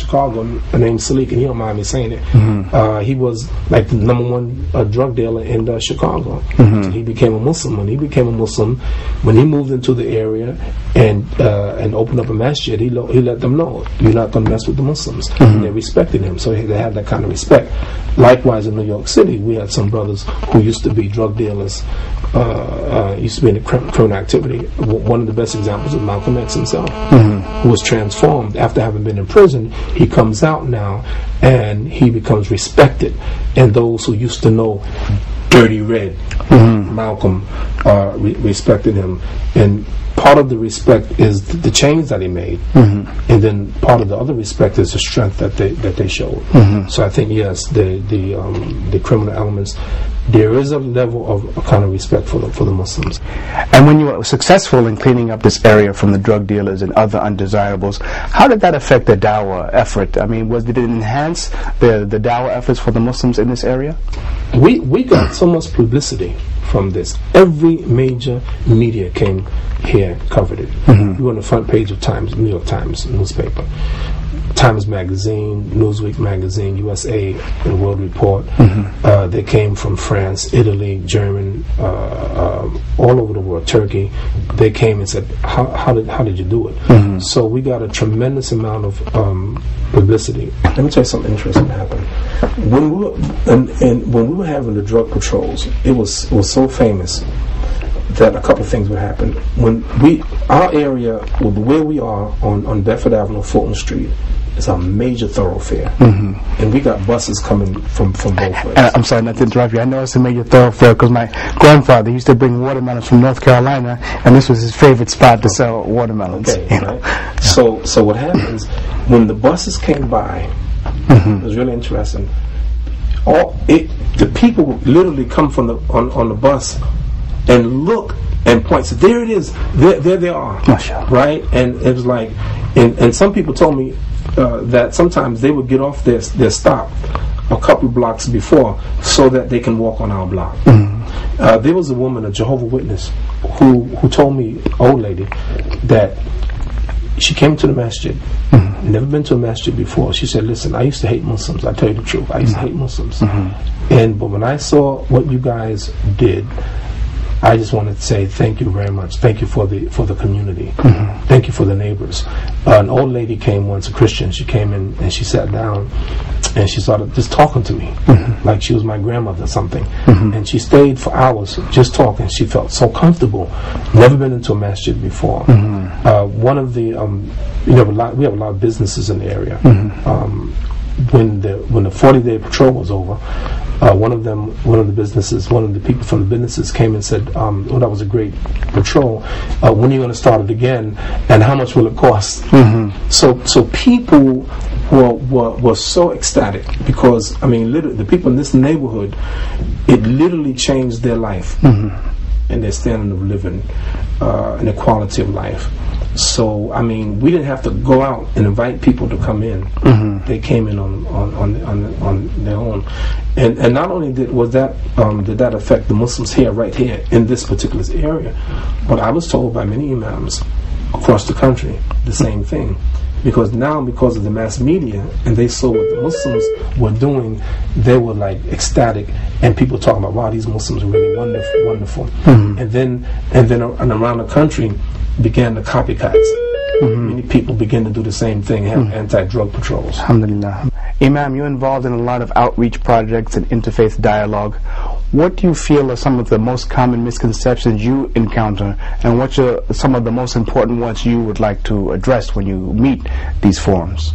Chicago named Salik, and he don't mind me saying it. He was like the #1 drug dealer in Chicago. So he became a Muslim. When he became a Muslim, when he moved into the area and opened up a masjid, he let them know, you're not going to mess with the Muslims. And they respected him, so they had that kind of respect. Likewise, in New York City, we had some brothers who used to be drug dealers, used to be in the criminal activity. One of the best examples is Malcolm X himself, who was transformed after having been in prison. He comes out now and he becomes respected, and those who used to know Dirty Red, Malcolm, respected him. And part of the respect is the change that he made, and then part of the other respect is the strength that they showed. So I think yes, the criminal elements, there is a level of a kind of respect for the Muslims. And when you were successful in cleaning up this area from the drug dealers and other undesirables, how did that affect the dawah effort? I mean, did it enhance the dawah efforts for the Muslims in this area? We got so much publicity from this. Every major media came here, covered it. We were on the front page of New York Times newspaper, Times Magazine, Newsweek Magazine, USA, and World Report. They came from France, Italy, German, all over the world, Turkey. They came and said, how did you do it? So we got a tremendous amount of publicity. Let me tell you something interesting happened. When we were having the drug patrols, it was so famous that a couple of things would happen. When our area, where we are on Bedford Avenue, Fulton Street, is a major thoroughfare, and we got buses coming from both ways. I'm sorry not to interrupt you. I know it's a major thoroughfare because my grandfather used to bring watermelons from North Carolina, and this was his favorite spot to sell watermelons. Okay, right? So what happens when the buses came by? It was really interesting. The people would literally come from on the bus and look and point. So there it is. There they are. Right? And it was like, and some people told me that sometimes they would get off their stop a couple blocks before so that they can walk on our block. There was a woman, a Jehovah's Witness, who told me, old lady, that she came to the masjid, never been to a masjid before. She said, listen, I used to hate Muslims. I tell you the truth, I used to hate Muslims. But when I saw what you guys did, I just wanted to say thank you very much. Thank you for the community. Thank you for the neighbors. An old lady came once, a Christian. She came in and she sat down and she started just talking to me like she was my grandmother or something. And she stayed for hours just talking. She felt so comfortable. Never been into a masjid before. One of the we have a lot of businesses in the area. When the 40-day patrol was over, one of the people from the businesses came and said, "Oh, that was a great patrol. When are you going to start it again? And how much will it cost?" So people were so ecstatic because literally the people in this neighborhood, it literally changed their life and their standard of living and their quality of life. So we didn't have to go out and invite people to come in. They came in on their own, and not only did that affect the Muslims right here in this particular area, but I was told by many imams across the country the same thing. Because of the mass media, and they saw what the Muslims were doing, they were like ecstatic, and people talking about, wow, these Muslims are really wonderful. And then around the country began the copycats. Many people began to do the same thing, have anti-drug patrols. Alhamdulillah. Imam, you're involved in a lot of outreach projects and interfaith dialogue. What do you feel are some of the most common misconceptions you encounter, and what are some of the most important ones you would like to address when you meet these forums?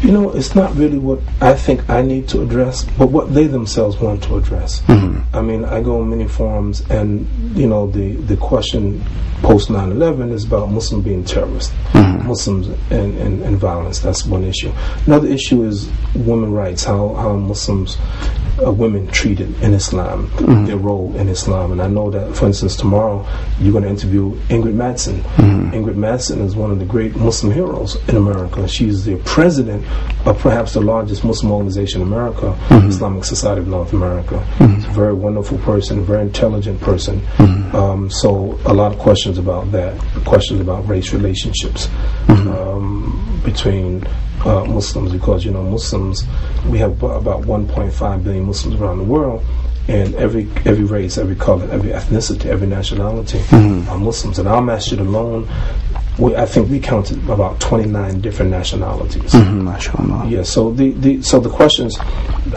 It's not really what I think I need to address, but what they themselves want to address. I go on many forums, and the question post 9/11 is about Muslims being terrorists, Muslims and violence. That's one issue. Another issue is women's rights, how Muslims, women treated in Islam, their role in Islam. And I know that, for instance, tomorrow you're going to interview Ingrid Mattson. Ingrid Mattson is one of the great Muslim heroes in America. She's the president of perhaps the largest Muslim organization in America, Islamic Society of North America. She's a very wonderful person, a very intelligent person. So a lot of questions about that, questions about race relationships, between Muslims, because Muslims, we have about 1.5 billion Muslims around the world, and every race, every color, every ethnicity, every nationality are Muslims. In our masjid alone, I think we counted about 29 different nationalities. Yeah. So the questions,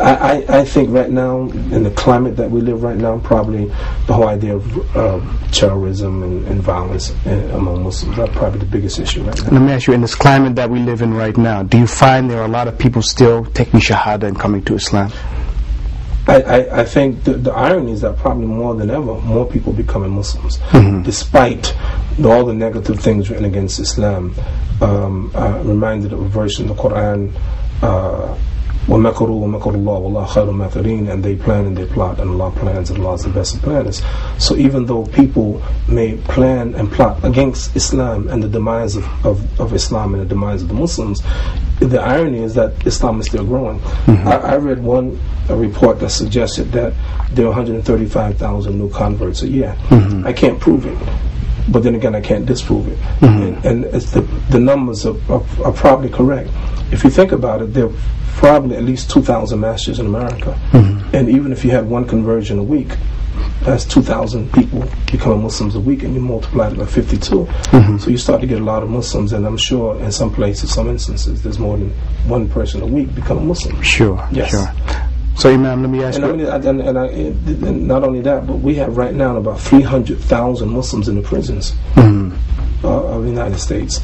I think right now in the climate that we live right now, probably the whole idea of terrorism and violence among Muslims, that's probably the biggest issue right now. Let me ask you, in this climate that we live in right now, do you find there are a lot of people still taking Shahada and coming to Islam? I think the irony is that probably more than ever, more people becoming Muslims, despite all the negative things written against Islam. I'm reminded of a verse in the Quran, وَمَكَرُوا وَمَكَرُ اللَّهُ وَاللَّهُ خَيْرُ الْمَاكِرِينَ, and they plan and they plot, and Allah plans and Allah is the best of planners. So even though people may plan and plot against Islam and the demise of Islam and the demise of the Muslims, the irony is that Islam is still growing. I read a report that suggested that there are 135,000 new converts a year. I can't prove it, but then again I can't disprove it. And it's the numbers are probably correct. If you think about it, there are probably at least 2,000 masjids in America, and even if you had one conversion a week, that's 2,000 people becoming Muslims a week, and you multiply it by 52. So you start to get a lot of Muslims, and I'm sure in some places, some instances, there's more than one person a week becoming Muslim. Sure. So Imam, let me ask you. And not only that, but we have right now about 300,000 Muslims in the prisons of the United States.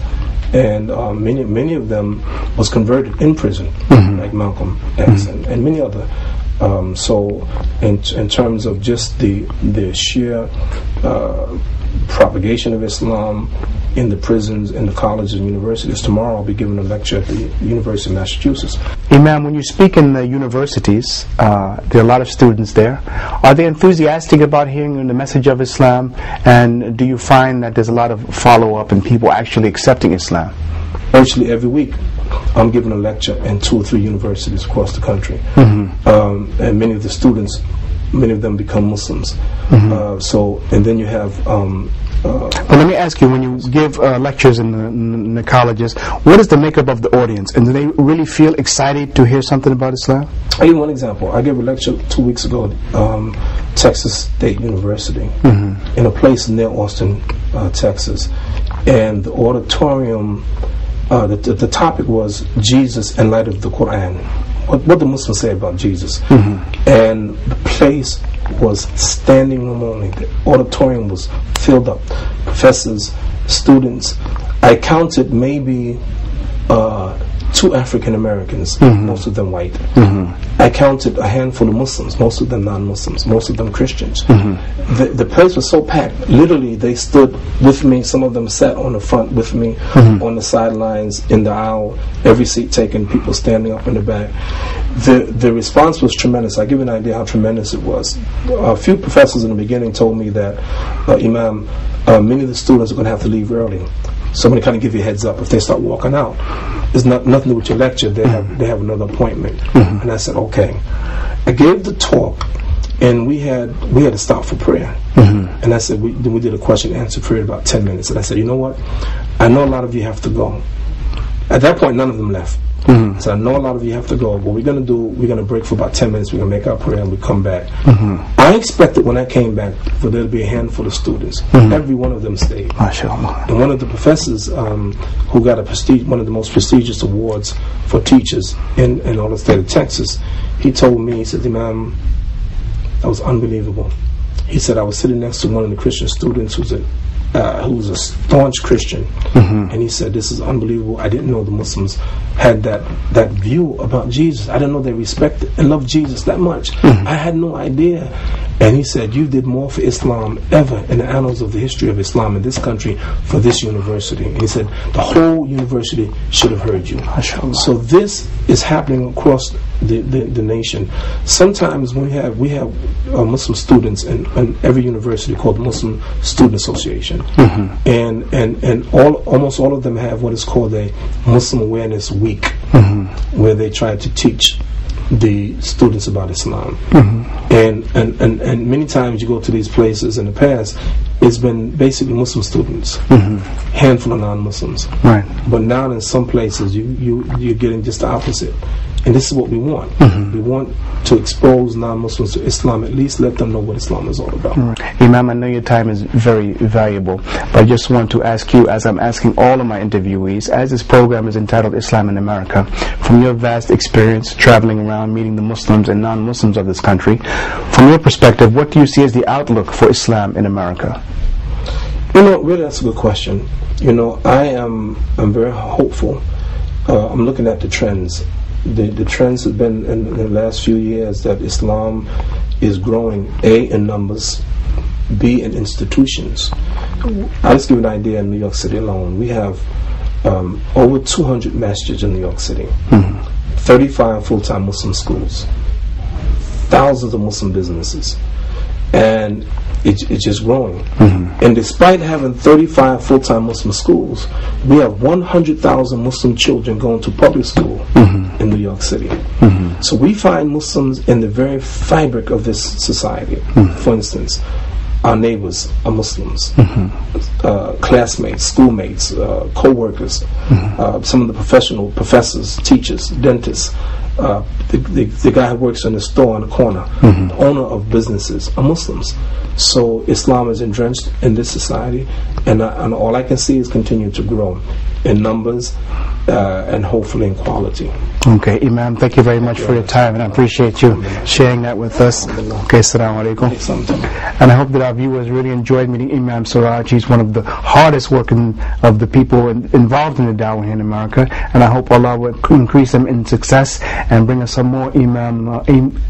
And many of them was converted in prison, like Malcolm X and many other. So in terms of just the sheer propagation of Islam in the prisons, in the colleges and universities. Tomorrow I'll be giving a lecture at the University of Massachusetts. Imam, when you speak in the universities, there are a lot of students there. Are they enthusiastic about hearing the message of Islam? And do you find that there's a lot of follow-up and people actually accepting Islam? Virtually every week I'm giving a lecture in 2 or 3 universities across the country. And many of the students, many of them become Muslims. And then you have but let me ask you, when you give lectures in the colleges, what is the makeup of the audience? And do they really feel excited to hear something about Islam? I'll give you one example. I gave a lecture 2 weeks ago at Texas State University in a place near Austin, Texas. And the auditorium, the topic was Jesus in light of the Quran. What the Muslims say about Jesus. And the place was standing room only. The auditorium was filled up. Professors, students. I counted maybe 2 African Americans, most of them white. I counted a handful of Muslims, most of them non-Muslims, most of them Christians. The place was so packed. Literally, they stood with me. Some of them sat on the front with me, on the sidelines, in the aisle, every seat taken, people standing up in the back. The response was tremendous. I'll give you an idea how tremendous it was. A few professors in the beginning told me that, Imam, many of the students are going to have to leave early. So I'm going to kind of give you a heads up if they start walking out. It's nothing to do with your lecture. They have another appointment. And I said, okay. I gave the talk, and we had to stop for prayer. And I said, we did a question and answer period about 10 minutes. And I said, you know what? I know a lot of you have to go. At that point, none of them left. So I know a lot of you have to go. What we're going to do, we're going to break for about 10 minutes. We're going to make our prayer and we come back. I expected when I came back for there to be a handful of students. Every one of them stayed. MashaAllah. And one of the professors who got one of the most prestigious awards for teachers in all the state of Texas, he told me, he said, Imam, that was unbelievable. He said, I was sitting next to one of the Christian students who was a staunch Christian, and he said, this is unbelievable. I didn't know the Muslims had that view about Jesus. I didn't know they respected and loved Jesus that much. I had no idea. And he said, you did more for Islam ever in the annals of the history of Islam in this country for this university. And he said, the whole university should have heard you. So this is happening across the nation. Sometimes we have Muslim students in every university called Muslim Student Association, and almost all of them have what is called a Muslim Awareness Week, where they try to teach the students about Islam. And many times you go to these places in the past, it's been basically Muslim students, handful of non-Muslims. Right. But now in some places you're getting just the opposite. And this is what we want. We want to expose non-Muslims to Islam, at least let them know what Islam is all about. Right. Imam, I know your time is very valuable, but I just want to ask you, as I'm asking all of my interviewees, as this program is entitled Islam in America, from your vast experience traveling around meeting the Muslims and non-Muslims of this country, from your perspective, what do you see as the outlook for Islam in America? You know, really that's a good question. You know, I'm very hopeful. I'm looking at the trends. The trends have been in the last few years that Islam is growing, A, in numbers, B, in institutions. I'll just give you an idea. In New York City alone, we have over 200 masjids in New York City, 35 full-time Muslim schools, thousands of Muslim businesses, and it's just growing. And despite having 35 full-time Muslim schools, we have 100,000 Muslim children going to public school in New York City. So we find Muslims in the very fabric of this society. For instance, our neighbors are Muslims, classmates, schoolmates, co-workers, some of the professional professors, teachers, dentists, the guy who works in the store on the corner, the owner of businesses are Muslims. So Islam is entrenched in this society, and all I can see is continue to grow in numbers and hopefully in quality. Okay, Imam, thank you very much for your time, and I appreciate you sharing that with us. Okay, assalamu alaikum. And I hope that our viewers really enjoyed meeting Imam Siraj. He's one of the hardest working of the people involved in the da'wah here in America, and I hope Allah will increase them in success and bring us some more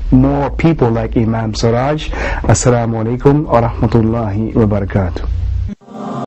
more people like Imam Siraj. Assalamu alaikum wa rahmatullahi wa barakatuh.